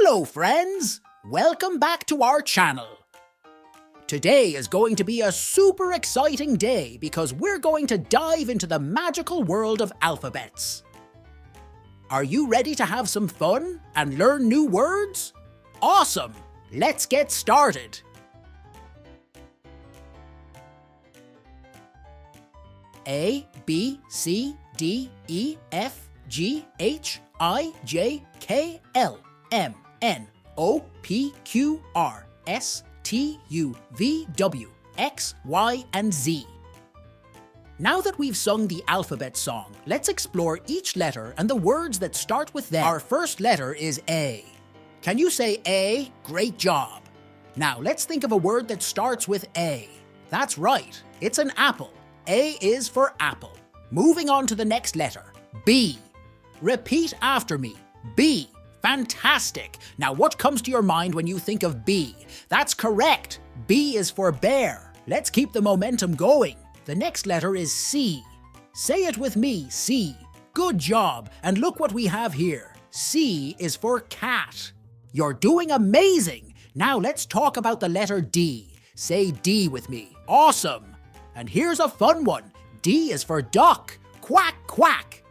Hello friends! Welcome back to our channel. Today is going to be a super exciting day because we're going to dive into the magical world of alphabets. Are you ready to have some fun and learn new words? Awesome! Let's get started. A, B, C, D, E, F, G, H, I, J, K, L, M, N, O, P, Q, R, S, T, U, V, W, X, Y, and Z. Now that we've sung the alphabet song, let's explore each letter and the words that start with them. Our first letter is A. Can you say A? Great job. Now let's think of a word that starts with A. That's right, it's an apple. A is for apple. Moving on to the next letter, B. Repeat after me, B. Fantastic. Now what comes to your mind when you think of B? That's correct. B is for bear. Let's keep the momentum going. The next letter is C. Say it with me, C. Good job. And look what we have here. C is for cat. You're doing amazing. Now let's talk about the letter D. Say D with me. Awesome. And here's a fun one. D is for duck. Quack, quack.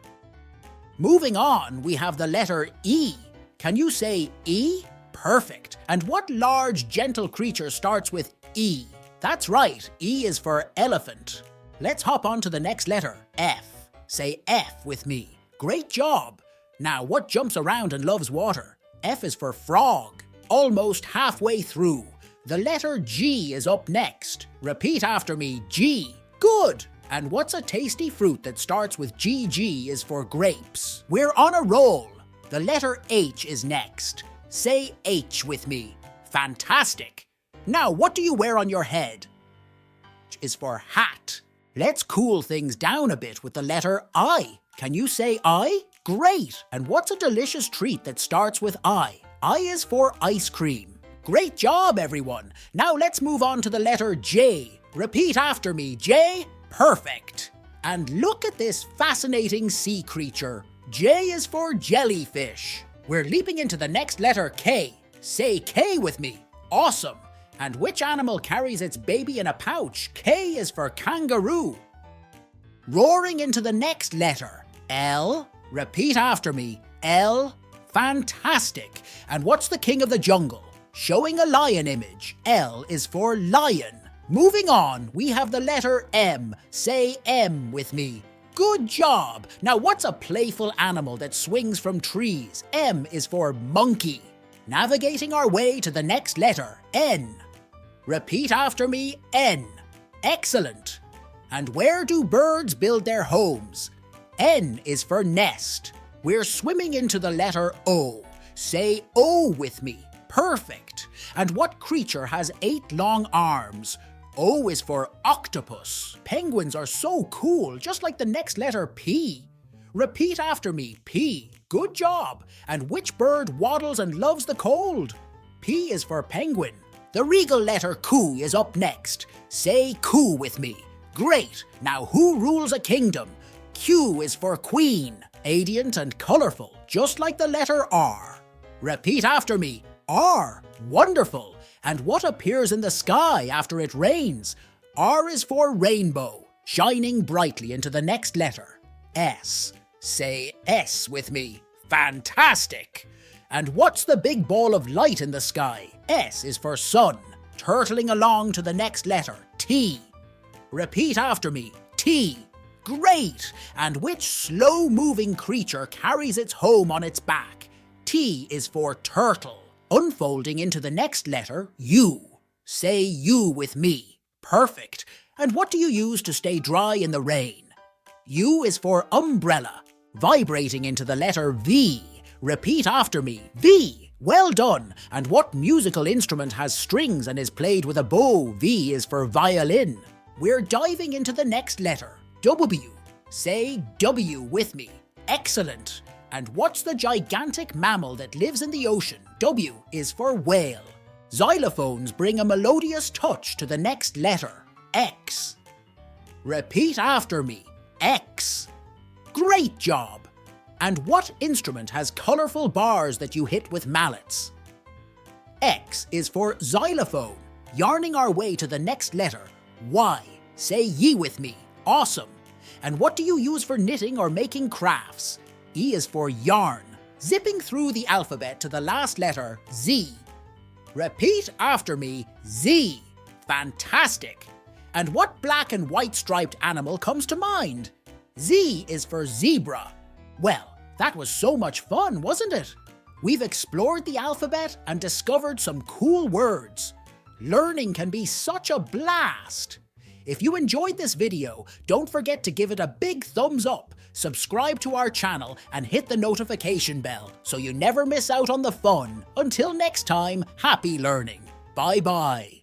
Moving on, we have the letter E. Can you say E? Perfect. And what large, gentle creature starts with E? That's right, E is for elephant. Let's hop on to the next letter, F. Say F with me. Great job. Now, what jumps around and loves water? F is for frog. Almost halfway through. The letter G is up next. Repeat after me, G. Good. And what's a tasty fruit that starts with GG is for grapes? We're on a roll. The letter H is next. Say H with me. Fantastic. Now, what do you wear on your head? H is for hat. Let's cool things down a bit with the letter I. Can you say I? Great. And what's a delicious treat that starts with I? I is for ice cream. Great job, everyone. Now let's move on to the letter J. Repeat after me, J. Perfect. And look at this fascinating sea creature. J is for jellyfish. We're leaping into the next letter K. Say K with me. Awesome. And which animal carries its baby in a pouch? K is for kangaroo. Roaring into the next letter, L. Repeat after me, L. Fantastic. And what's the king of the jungle? Showing a lion image. L is for lion. Moving on, we have the letter M. Say M with me. Good job. Now what's a playful animal that swings from trees? M is for monkey. Navigating our way to the next letter, N. Repeat after me, N. Excellent. And where do birds build their homes? N is for nest. We're swimming into the letter O. Say O with me. Perfect. And what creature has 8 long arms? O is for octopus. Penguins are so cool, just like the next letter P. Repeat after me, P. Good job. And which bird waddles and loves the cold? P is for penguin. The regal letter Q is up next. Say Q with me. Great. Now who rules a kingdom? Q is for queen. Radiant and colorful, just like the letter R. Repeat after me. R. Wonderful. And what appears in the sky after it rains? R is for rainbow, shining brightly into the next letter, S. Say S with me. Fantastic. And what's the big ball of light in the sky? S is for sun, turtling along to the next letter, T. Repeat after me, T. Great. And which slow-moving creature carries its home on its back? T is for turtle. Unfolding into the next letter, U. Say U with me. Perfect. And what do you use to stay dry in the rain? U is for umbrella. Vibrating into the letter V. Repeat after me. V. Well done. And what musical instrument has strings and is played with a bow? V is for violin. We're diving into the next letter, W. Say W with me. Excellent. And what's the gigantic mammal that lives in the ocean? W is for whale. Xylophones bring a melodious touch to the next letter, X. Repeat after me, X. Great job. And what instrument has colourful bars that you hit with mallets? X is for xylophone, yarning our way to the next letter. Y, say ye with me, awesome. And what do you use for knitting or making crafts? E is for yarn, zipping through the alphabet to the last letter, Z. Repeat after me, Z. Fantastic. And what black and white striped animal comes to mind? Z is for zebra. Well, that was so much fun, wasn't it? We've explored the alphabet and discovered some cool words. Learning can be such a blast. If you enjoyed this video, don't forget to give it a big thumbs up, subscribe to our channel, and hit the notification bell so you never miss out on the fun. Until next time, happy learning. Bye bye.